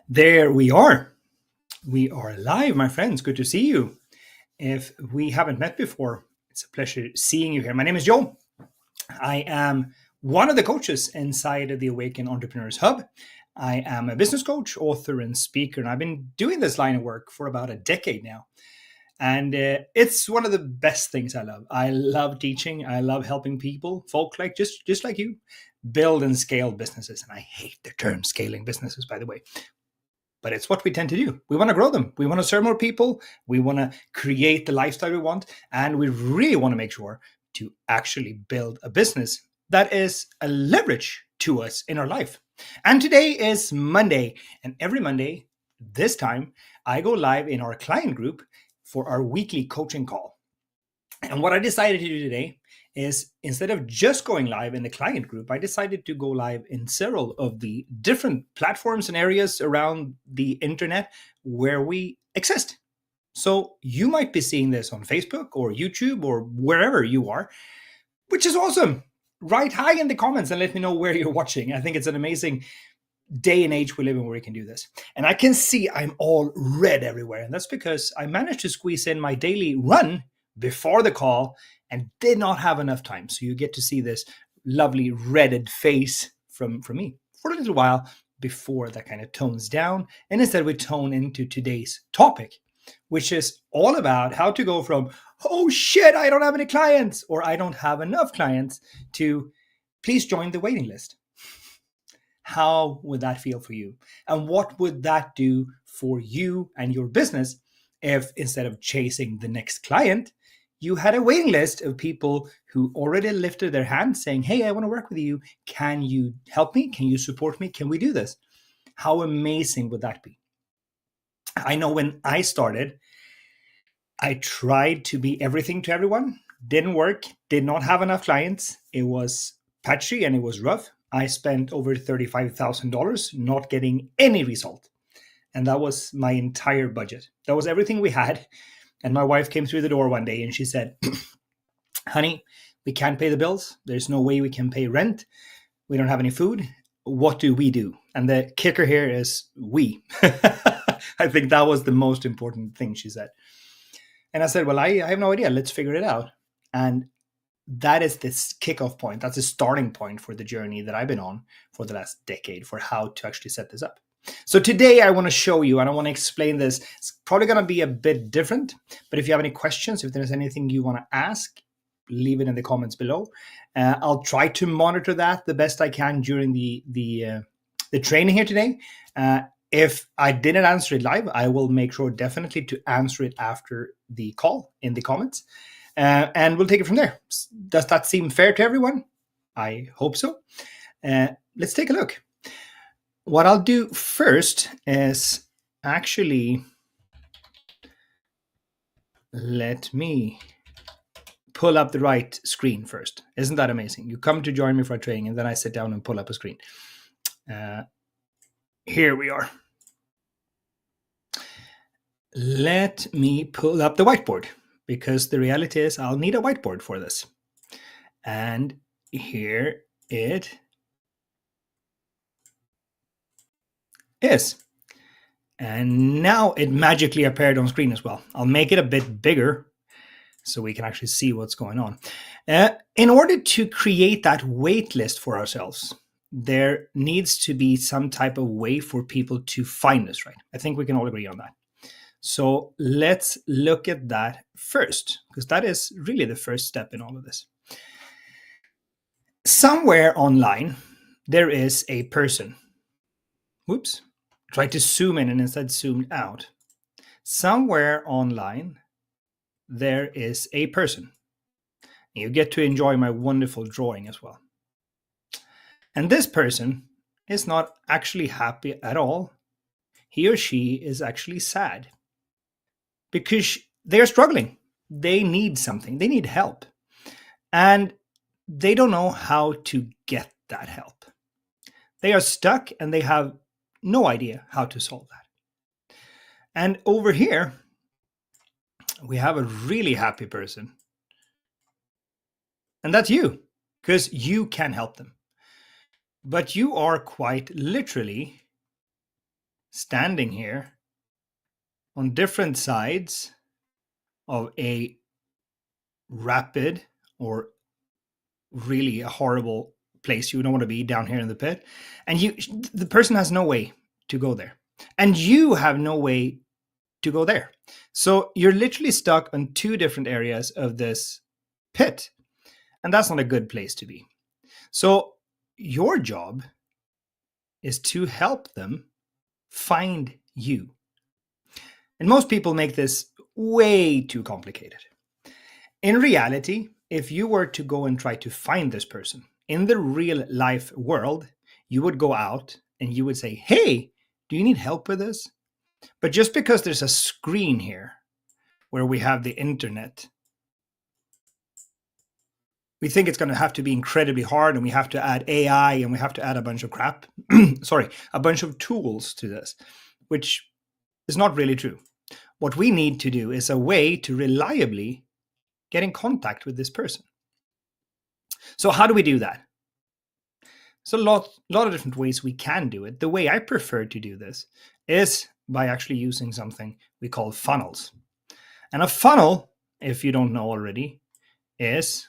There we are. We are live, my friends. Good to see you. If we haven't met before, it's a pleasure seeing you here. My name is Joe. I am one of the coaches inside of the Awaken Entrepreneurs Hub. I am a business coach, author, and speaker, and I've been doing this line of work for about a decade now. And it's one of the best things I love. I love teaching. I love helping people, folk like just like you, build and scale businesses. And I hate the term scaling businesses, by the way. But it's what we tend to do. We want to grow them. We want to serve more people. We want to create the lifestyle we want. And we really want to make sure to actually build a business that is a leverage to us in our life. And today is Monday. And every Monday, this time, I go live in our client group for our weekly coaching call. And what I decided to do today is, instead of just going live in the client group, I decided to go live in several of the different platforms and areas around the internet where we exist. So you might be seeing this on Facebook or YouTube or wherever you are, which is awesome. Write hi in the comments and let me know where you're watching. I think it's an amazing day and age we live in where we can do this. And I can see I'm all red everywhere. And that's because I managed to squeeze in my daily run before the call and did not have enough time. So you get to see this lovely redded face from me for a little while before that kind of tones down. And instead we tone into today's topic, which is all about how to go from, oh shit, I don't have any clients, or I don't have enough clients, to please join the waiting list. How would that feel for you? And what would that do for you and your business if, instead of chasing the next client, you had a waiting list of people who already lifted their hand saying, hey, I want to work with you. Can you help me? Can you support me? Can we do this? How amazing would that be? I know when I started, I tried to be everything to everyone. Didn't work. Did not have enough clients. It was patchy and it was rough. I spent over $35,000 not getting any result. And that was my entire budget. That was everything we had. And my wife came through the door one day and she said, honey, we can't pay the bills. There's no way we can pay rent. We don't have any food. What do we do? And the kicker here is we. I think that was the most important thing she said. And I said, well, I have no idea. Let's figure it out. And that is this kickoff point. That's a starting point for the journey that I've been on for the last decade for how to actually set this up. So today I want to show you, and I want to explain this. It's probably going to be a bit different, but if you have any questions, if there's anything you want to ask, leave it in the comments below. I'll try to monitor that the best I can during the training here today. If I didn't answer it live, I will make sure definitely to answer it after the call in the comments. And we'll take it from there. Does that seem fair to everyone? I hope so. Let's take a look. What I'll do first is actually, let me pull up the right screen first. Isn't that amazing? You come to join me for a training and then I sit down and pull up a screen. Here we are. Let me pull up the whiteboard, because the reality is I'll need a whiteboard for this. And here it is. And now it magically appeared on screen as well. I'll make it a bit bigger so we can actually see what's going on. In order to create that wait list for ourselves, there needs to be some type of way for people to find us, right? I think we can all agree on that. So let's look at that first, because that is really the first step in all of this. Somewhere online, there is a person. Whoops. Try to zoom in and instead zoomed out. Somewhere online, there is a person. You get to enjoy my wonderful drawing as well. And this person is not actually happy at all. He or she is actually sad because they are struggling. They need something. They need help. And they don't know how to get that help. They are stuck and they have no idea how to solve that. And over here, we have a really happy person. And that's you, because you can help them. But you are quite literally standing here on different sides of a rapid or really a horrible place you don't want to be, down here in the pit, and the person has no way to go there, and you have no way to go there. So you're literally stuck on two different areas of this pit, and that's not a good place to be. So your job is to help them find you. And most people make this way too complicated. In reality, if you were to go and try to find this person in the real life world, you would go out and you would say, hey, do you need help with this? But just because there's a screen here where we have the internet, we think it's going to have to be incredibly hard, and we have to add AI, and we have to add a bunch of crap, a bunch of tools to this, which is not really true. What we need to do is a way to reliably get in contact with this person. So how do we do that? So a lot of different ways we can do it. The way I prefer to do this is by actually using something we call funnels. And a funnel, if you don't know already, is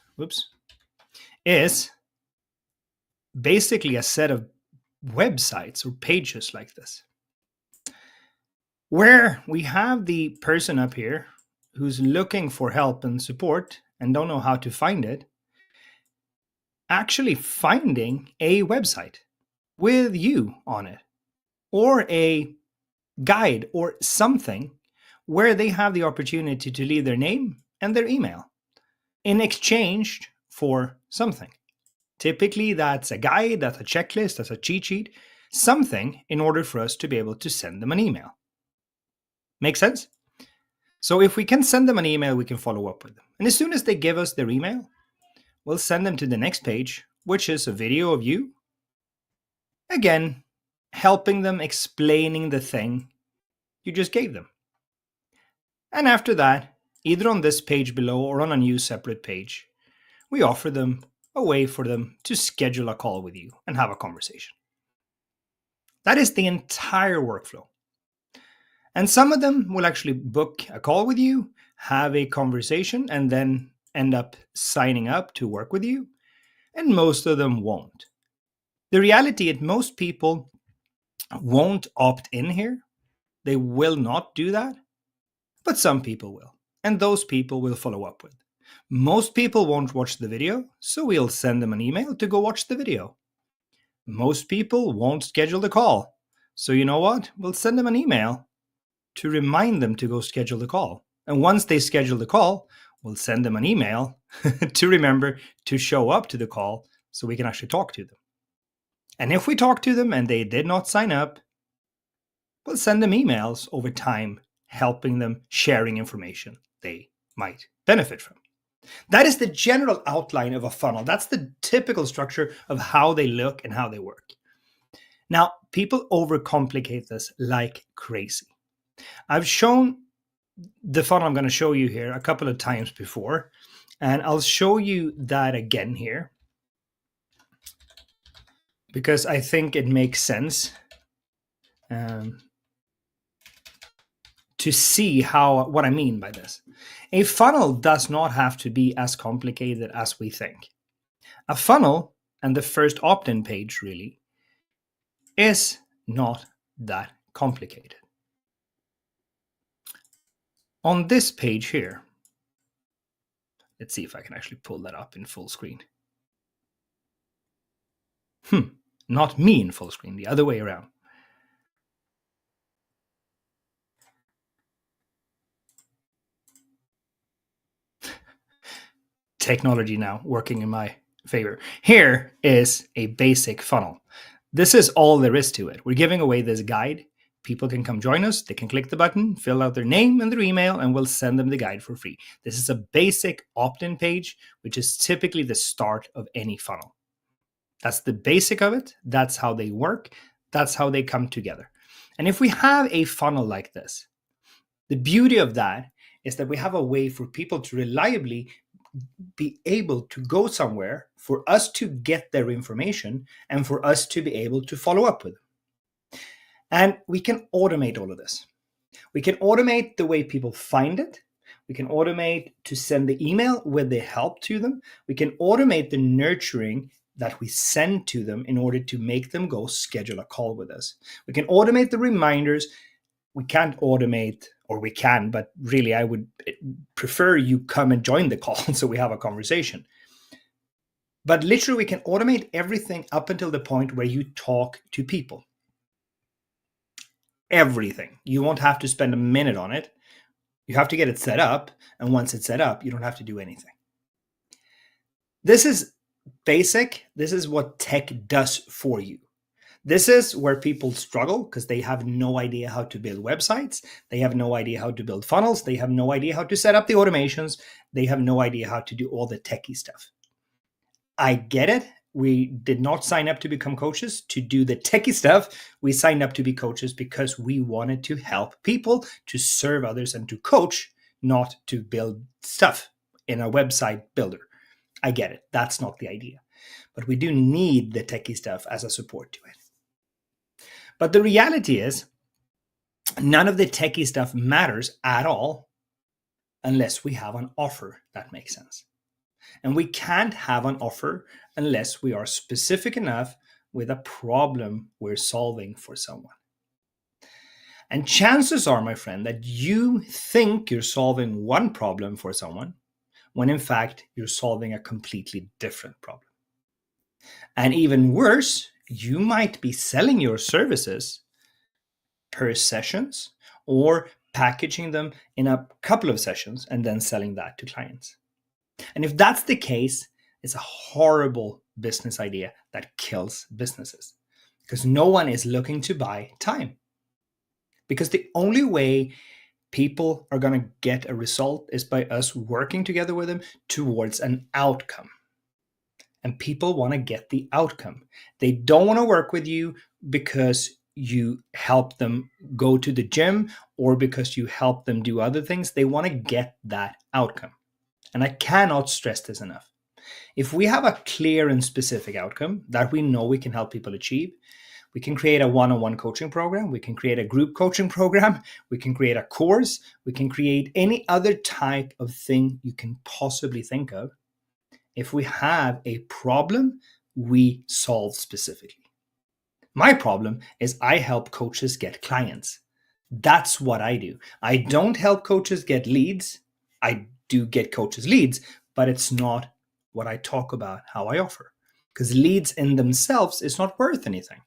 basically a set of websites or pages like this, where we have the person up here who's looking for help and support and don't know how to find it, actually finding a website with you on it, or a guide or something where they have the opportunity to leave their name and their email in exchange for something. Typically, that's a guide, that's a checklist, that's a cheat sheet, something in order for us to be able to send them an email. Make sense? So if we can send them an email, we can follow up with them. And as soon as they give us their email, we'll send them to the next page, which is a video of you, again, helping them, explaining the thing you just gave them. And after that, either on this page below or on a new separate page, we offer them a way for them to schedule a call with you and have a conversation. That is the entire workflow. And some of them will actually book a call with you, have a conversation, and then end up signing up to work with you. And most of them won't. The reality is most people won't opt in here. They will not do that. But some people will. And those people we'll follow up with. Most people won't watch the video, so we'll send them an email to go watch the video. Most people won't schedule the call. So you know what? We'll send them an email to remind them to go schedule the call. And once they schedule the call, we'll send them an email to remember to show up to the call so we can actually talk to them. And if we talk to them and they did not sign up, we'll send them emails over time, helping them, sharing information they might benefit from. That is the general outline of a funnel. That's the typical structure of how they look and how they work. Now, people overcomplicate this like crazy. I've shown the funnel I'm going to show you here a couple of times before, and I'll show you that again here because I think it makes sense to see what I mean by this. A funnel does not have to be as complicated as we think. A funnel, and the first opt-in page really, is not that complicated. On this page here, let's see if I can actually pull that up in full screen. Not me in full screen, the other way around. Technology now working in my favor. Here is a basic funnel. This is all there is to it. We're giving away this guide. People can come join us. They can click the button, fill out their name and their email, and we'll send them the guide for free. This is a basic opt-in page, which is typically the start of any funnel. That's the basic of it. That's how they work. That's how they come together. And if we have a funnel like this, the beauty of that is that we have a way for people to reliably be able to go somewhere, for us to get their information, and for us to be able to follow up with them. And we can automate all of this. We can automate the way people find it. We can automate to send the email with the help to them. We can automate the nurturing that we send to them in order to make them go schedule a call with us. We can automate the reminders. We can't automate, or we can, but really I would prefer you come and join the call so we have a conversation. But literally we can automate everything up until the point where you talk to people. Everything. You won't have to spend a minute on it. You have to get it set up. And once it's set up, you don't have to do anything. This is basic. This is what tech does for you. This is where people struggle because they have no idea how to build websites. They have no idea how to build funnels. They have no idea how to set up the automations. They have no idea how to do all the techie stuff. I get it. We did not sign up to become coaches to do the techie stuff. We signed up to be coaches because we wanted to help people, to serve others, and to coach, not to build stuff in a website builder. I get it. That's not the idea. But we do need the techie stuff as a support to it. But the reality is, none of the techie stuff matters at all unless we have an offer that makes sense. And we can't have an offer unless we are specific enough with a problem we're solving for someone. And chances are, my friend, that you think you're solving one problem for someone when in fact you're solving a completely different problem. And even worse, you might be selling your services per sessions or packaging them in a couple of sessions and then selling that to clients. And if that's the case, it's a horrible business idea that kills businesses because no one is looking to buy time. Because the only way people are going to get a result is by us working together with them towards an outcome. And people want to get the outcome. They don't want to work with you because you help them go to the gym or because you help them do other things. They want to get that outcome. And I cannot stress this enough. If we have a clear and specific outcome that we know we can help people achieve, we can create a one-on-one coaching program. We can create a group coaching program. We can create a course. We can create any other type of thing you can possibly think of. If we have a problem, we solve specifically. My problem is I help coaches get clients. That's what I do. I don't help coaches get leads. I do get coaches leads, but it's not what I talk about, how I offer. Because leads in themselves is not worth anything.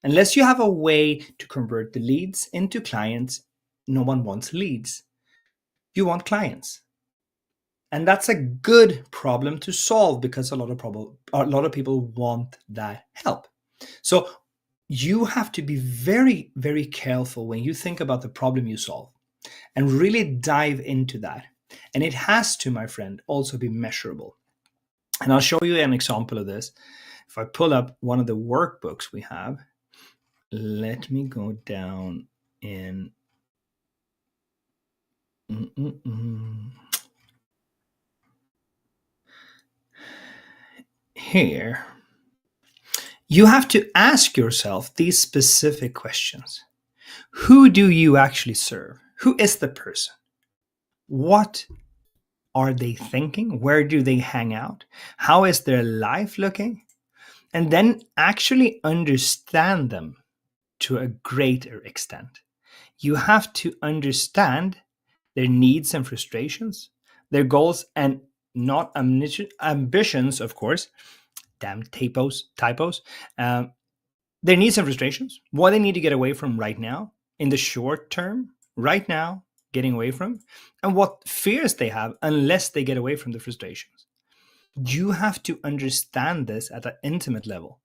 Unless you have a way to convert the leads into clients, no one wants leads. You want clients. And that's a good problem to solve because a lot of people want that help. So you have to be very, very careful when you think about the problem you solve and really dive into that. And it has to, my friend, also be measurable. And I'll show you an example of this. If I pull up one of the workbooks we have, let me go down in here. You have to ask yourself these specific questions. Who do you actually serve? Who is the person? What are they thinking? Where do they hang out? How is their life looking? And then actually understand them to a greater extent. You have to understand their needs and frustrations, their goals and not ambitions, of course. Damn typos. Their needs and frustrations, what they need to get away from right now, in the short term, right now, getting away from, and what fears they have unless they get away from the frustrations. You have to understand this at an intimate level,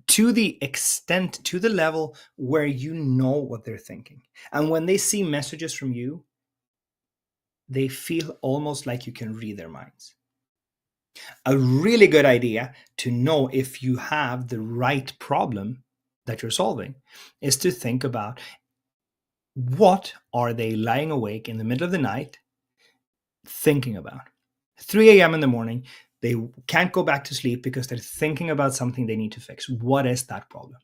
to the extent, to the level where you know what they're thinking. And when they see messages from you, they feel almost like you can read their minds. A really good idea to know if you have the right problem that you're solving is to think about what are they lying awake in the middle of the night thinking about. 3 a.m. in the morning, they can't go back to sleep because they're thinking about something they need to fix. What is that problem?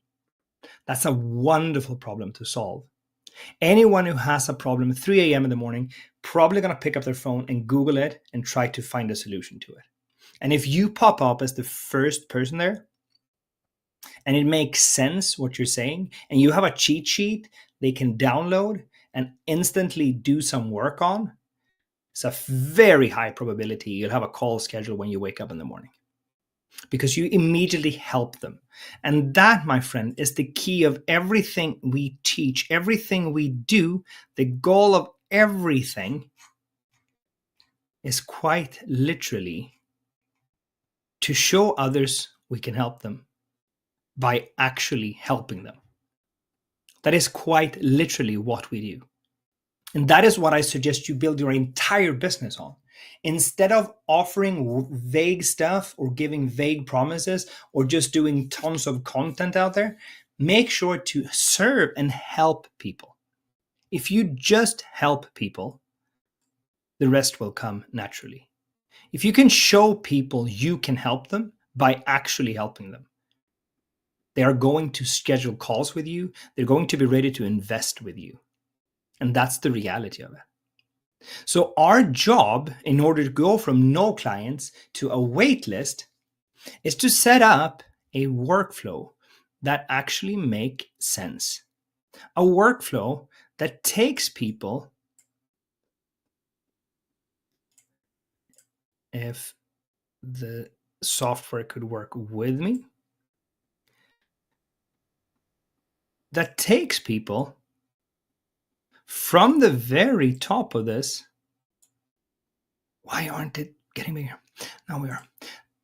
That's a wonderful problem to solve. Anyone who has a problem at 3 a.m. in the morning probably going to pick up their phone and Google it and try to find a solution to it. And if you pop up as the first person there and it makes sense what you're saying, and you have a cheat sheet they can download and instantly do some work on, it's a very high probability you'll have a call scheduled when you wake up in the morning, because you immediately help them. And that, my friend, is the key of everything we teach, everything we do. The goal of everything is quite literally to show others we can help them by actually helping them. That is quite literally what we do. And that is what I suggest you build your entire business on. Instead of offering vague stuff or giving vague promises or just doing tons of content out there, make sure to serve and help people. If you just help people, the rest will come naturally. If you can show people you can help them by actually helping them, they are going to schedule calls with you. They're going to be ready to invest with you. And that's the reality of it. So our job, in order to go from no clients to a wait list, is to set up a workflow that actually makes sense. A workflow that takes people, if the software could work with me, that takes people from the very top of this. Why aren't it getting me here? Now we are.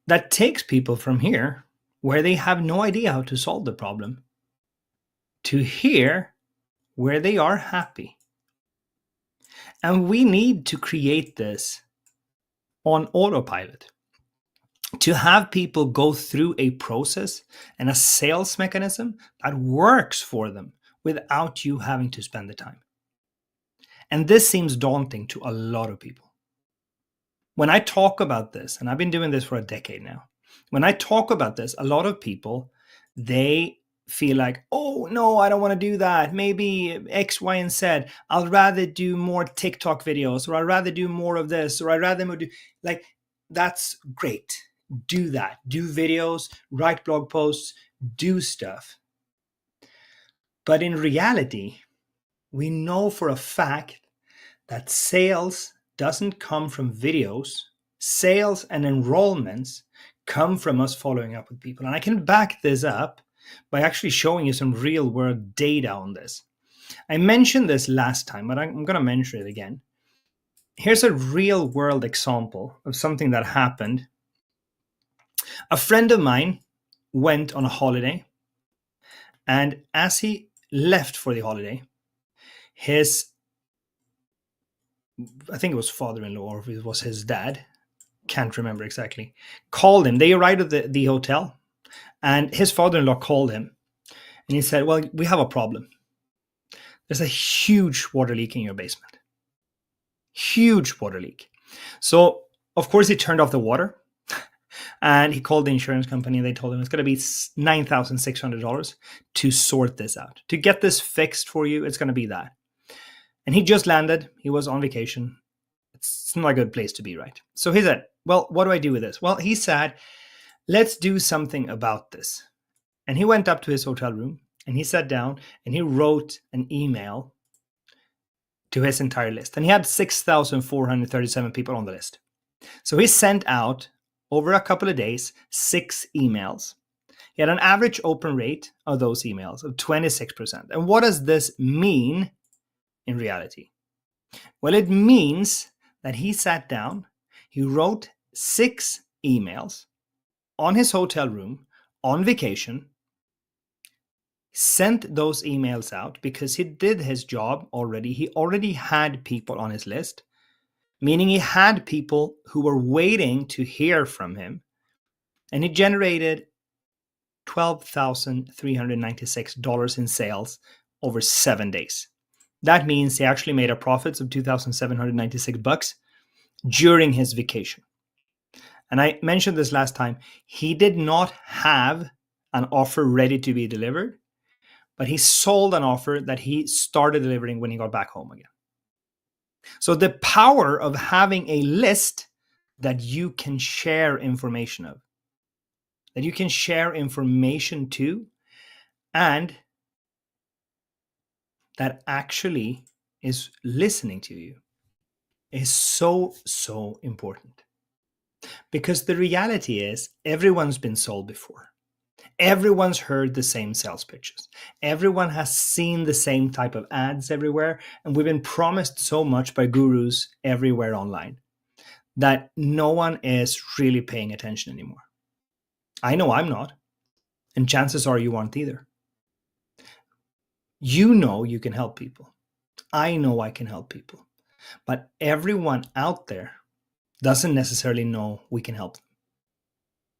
That takes people from here, where they have no idea how to solve the problem, to here, where they are happy. And we need to create this on autopilot, to have people go through a process and a sales mechanism that works for them without you having to spend the time. And this seems daunting to a lot of people. When I talk about this, and I've been doing this for a decade now, when I talk about this, a lot of people, they feel like, oh, no, I don't want to do that. Maybe X, Y, and Z. I'll rather do more TikTok videos, or I'd rather do more of this, or I'd rather do, like, that's great. Do that. Do videos, write blog posts, do stuff. But in reality, we know for a fact that sales doesn't come from videos. Sales and enrollments come from us following up with people. And I can back this up by actually showing you some real world data on this. I mentioned this last time, but I'm going to mention it again. Here's a real world example of something that happened. A friend of mine went on a holiday, and as he left for the holiday, his, I think it was father-in-law, or if it was his dad, can't remember exactly, called him. They arrived at the hotel, and his father-in-law called him, and he said, well, we have a problem. There's a huge water leak in your basement. Huge water leak. So, of course, he turned off the water, and he called the insurance company, and they told him it's going to be $9,600 to sort this out. To get this fixed for you, it's going to be that. And he just landed. He was on vacation. It's not a good place to be, right? So he said, well, what do I do with this? Well, he said, let's do something about this. And he went up to his hotel room, and he sat down, and he wrote an email to his entire list. And he had 6,437 people on the list. So he sent out, over a couple of days, 6 emails. He had an average open rate of those emails of 26%. And what does this mean in reality? Well, it means that he sat down, he wrote 6 emails on his hotel room, on vacation, sent those emails out because he did his job already. He already had people on his list, meaning he had people who were waiting to hear from him. And he generated $12,396 in sales over 7 days. That means he actually made a profit of $2,796 during his vacation. And I mentioned this last time. He did not have an offer ready to be delivered, but he sold an offer that he started delivering when he got back home again. So the power of having a list that you can share information of, that you can share information to, and that actually is listening to you, is so, so important. Because the reality is everyone's been sold before. Everyone's heard the same sales pitches. Everyone has seen the same type of ads everywhere. And we've been promised so much by gurus everywhere online that no one is really paying attention anymore. I know I'm not. And chances are you aren't either. You know you can help people. I know I can help people. But everyone out there doesn't necessarily know we can help them.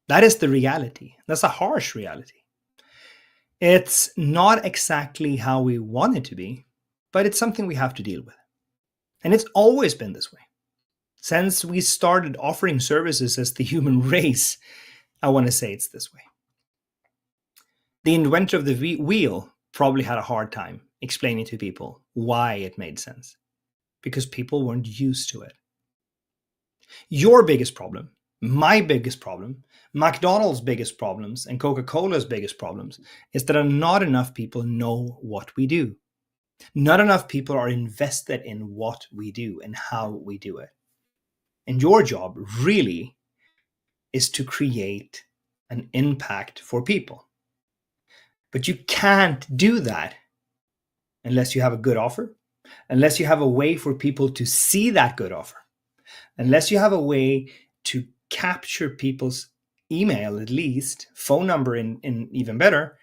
That is the reality. That's a harsh reality. It's not exactly how we want it to be, but it's something we have to deal with. And it's always been this way. Since we started offering services as the human race, I want to say it's this way. The inventor of the wheel probably had a hard time explaining to people why it made sense, because people weren't used to it. Your biggest problem, my biggest problem, McDonald's biggest problems, and Coca-Cola's biggest problems is that not enough people know what we do. Not enough people are invested in what we do and how we do it. And your job really is to create an impact for people. But you can't do that unless you have a good offer, unless you have a way for people to see that good offer, unless you have a way to capture people's email, at least, phone number in even better,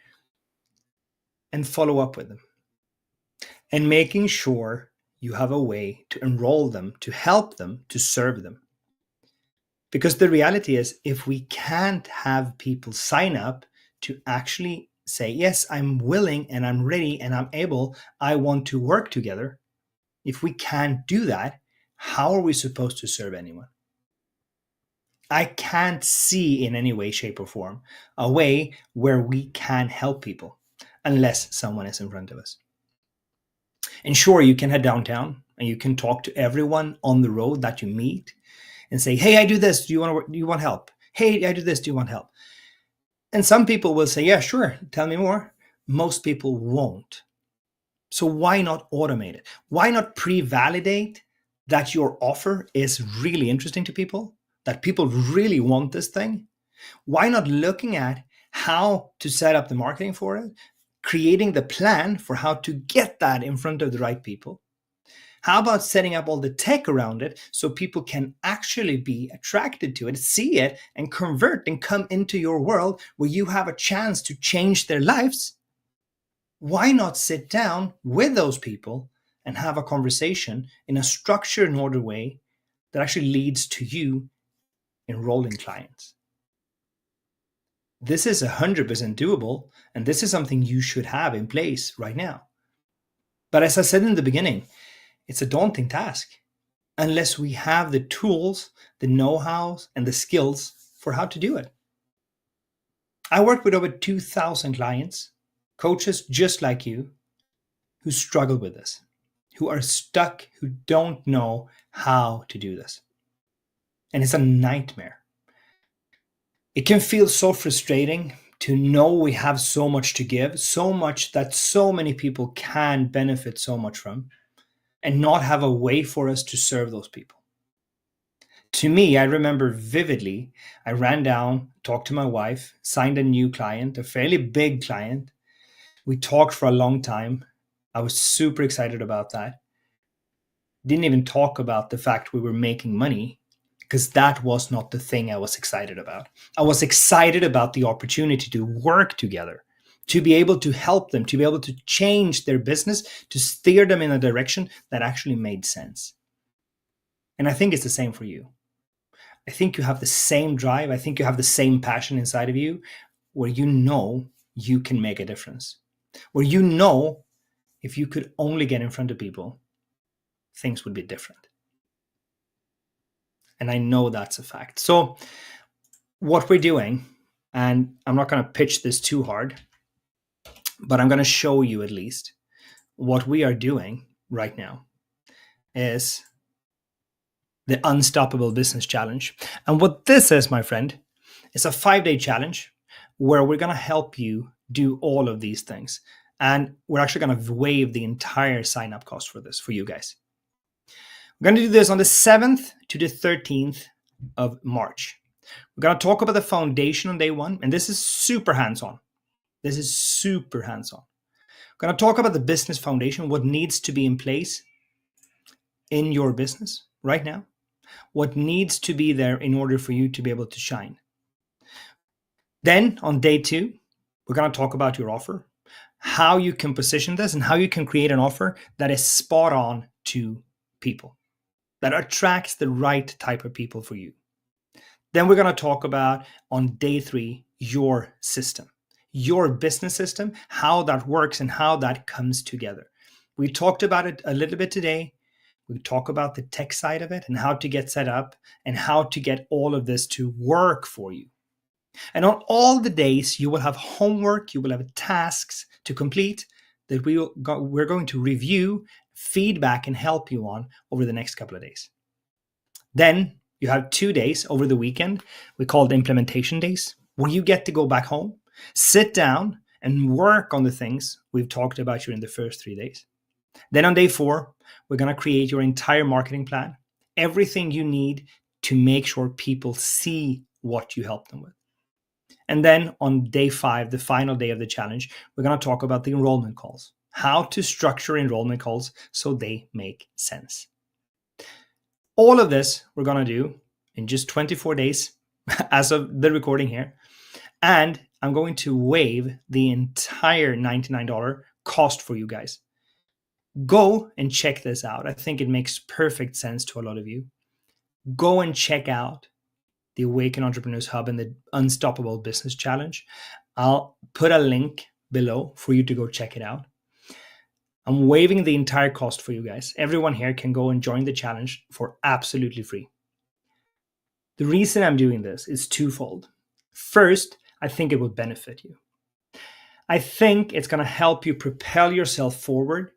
and follow up with them. And making sure you have a way to enroll them, to help them, to serve them. Because the reality is, if we can't have people sign up to actually say, yes, I'm willing and I'm ready and I'm able, I want to work together. If we can't do that, how are we supposed to serve anyone? I can't see in any way, shape, or form a way where we can help people unless someone is in front of us. And sure, you can head downtown and you can talk to everyone on the road that you meet and say, hey, I do this. Do you want help? Hey, I do this. Do you want help? And some people will say, yeah, sure. Tell me more. Most people won't. So why not automate it? Why not pre-validate that your offer is really interesting to people, that people really want this thing? Why not looking at how to set up the marketing for it, creating the plan for how to get that in front of the right people? How about setting up all the tech around it so people can actually be attracted to it, see it, and convert and come into your world where you have a chance to change their lives? Why not sit down with those people and have a conversation in a structured and ordered way that actually leads to you enrolling clients? This is 100% doable, and this is something you should have in place right now. But as I said in the beginning, it's a daunting task unless we have the tools, the know-how, and the skills for how to do it. I work with over 2,000 clients, coaches just like you, who struggle with this, who are stuck, who don't know how to do this. And it's a nightmare. It can feel so frustrating to know we have so much to give, so much that so many people can benefit so much from, and not have a way for us to serve those people. To me, I remember vividly, I ran down, talked to my wife, signed a new client, a fairly big client. We talked for a long time. I was super excited about that. Didn't even talk about the fact we were making money, because that was not the thing I was excited about. I was excited about the opportunity to work together, to be able to help them, to be able to change their business, to steer them in a direction that actually made sense. And I think it's the same for you. I think you have the same drive. I think you have the same passion inside of you, where you know you can make a difference, where you know if you could only get in front of people, things would be different. And I know that's a fact. So what we're doing, and I'm not going to pitch this too hard, but I'm going to show you at least what we are doing right now is the Unstoppable Business Challenge. And what this is, my friend, is a 5-day challenge where we're going to help you do all of these things. And we're actually going to waive the entire sign up cost for this for you guys. We're going to do this on the 7th to the 13th of March. We're going to talk about the foundation on day one, and this is super hands-on. This is super hands-on. We're going to talk about the business foundation, what needs to be in place in your business right now, what needs to be there in order for you to be able to shine. Then on day 2, we're going to talk about your offer, how you can position this and how you can create an offer that is spot on to people, that attracts the right type of people for you. Then we're going to talk about on day 3, your system, your business system, how that works and how that comes together. We talked about it a little bit today. We talk about the tech side of it and how to get set up and how to get all of this to work for you. And on all the days, you will have homework, you will have tasks to complete that we're going to review, feedback, and help you on over the next couple of days. Then you have 2 days over the weekend. We call it implementation days, where you get to go back home, sit down, and work on the things we've talked about during the first 3 days. Then on day 4, we're going to create your entire marketing plan, everything you need to make sure people see what you help them with. And then on day 5, the final day of the challenge, we're going to talk about the enrollment calls, how to structure enrollment calls so they make sense. All of this we're going to do in just 24 days as of the recording here. And I'm going to waive the entire $99 cost for you guys. Go and check this out. I think it makes perfect sense to a lot of you. Go and check out the Awaken Entrepreneurs Hub and the Unstoppable Business Challenge. I'll put a link below for you to go check it out. I'm waiving the entire cost for you guys. Everyone here can go and join the challenge for absolutely free. The reason I'm doing this is twofold. First, I think it will benefit you. I think it's going to help you propel yourself forward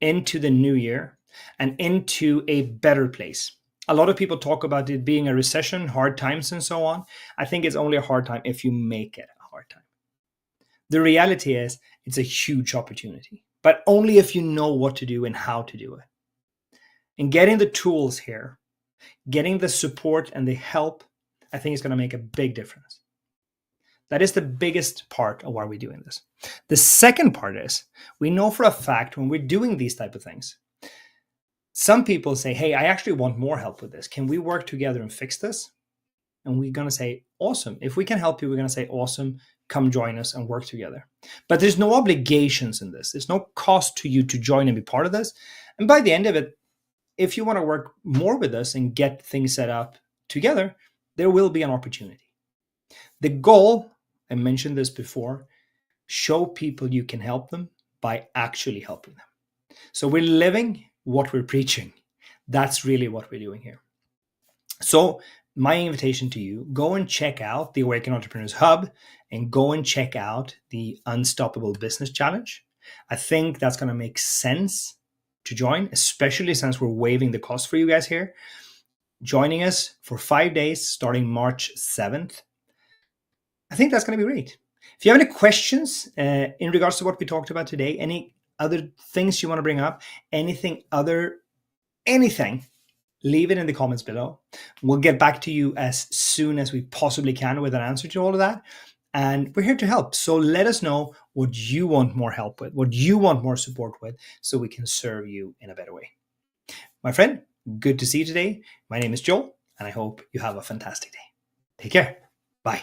into the new year and into a better place. A lot of people talk about it being a recession, hard times, and so on. I think it's only a hard time if you make it a hard time. The reality is it's a huge opportunity, but only if you know what to do and how to do it. And getting the tools here, getting the support and the help, I think is going to make a big difference. That is the biggest part of why we're doing this. The second part is we know for a fact when we're doing these type of things, some people say, hey, I actually want more help with this. Can we work together and fix this? And we're going to say, awesome. If we can help you, we're going to say, awesome. Come join us and work together. But there's no obligations in this. There's no cost to you to join and be part of this. And by the end of it, if you want to work more with us and get things set up together, there will be an opportunity. The goal, I mentioned this before, show people you can help them by actually helping them. So we're living what we're preaching. That's really what we're doing here. So my invitation to you, go and check out the Awaken Entrepreneurs Hub and go and check out the Unstoppable Business Challenge. I think that's going to make sense to join, especially since we're waiving the cost for you guys here. Joining us for 5 days starting March 7th. I think that's going to be great. If you have any questions in regards to what we talked about today, any other things you want to bring up, anything, leave it in the comments below. We'll get back to you as soon as we possibly can with an answer to all of that. And we're here to help. So let us know what you want more help with, what you want more support with, so we can serve you in a better way. My friend, good to see you today. My name is Joel, and I hope you have a fantastic day. Take care. Bye.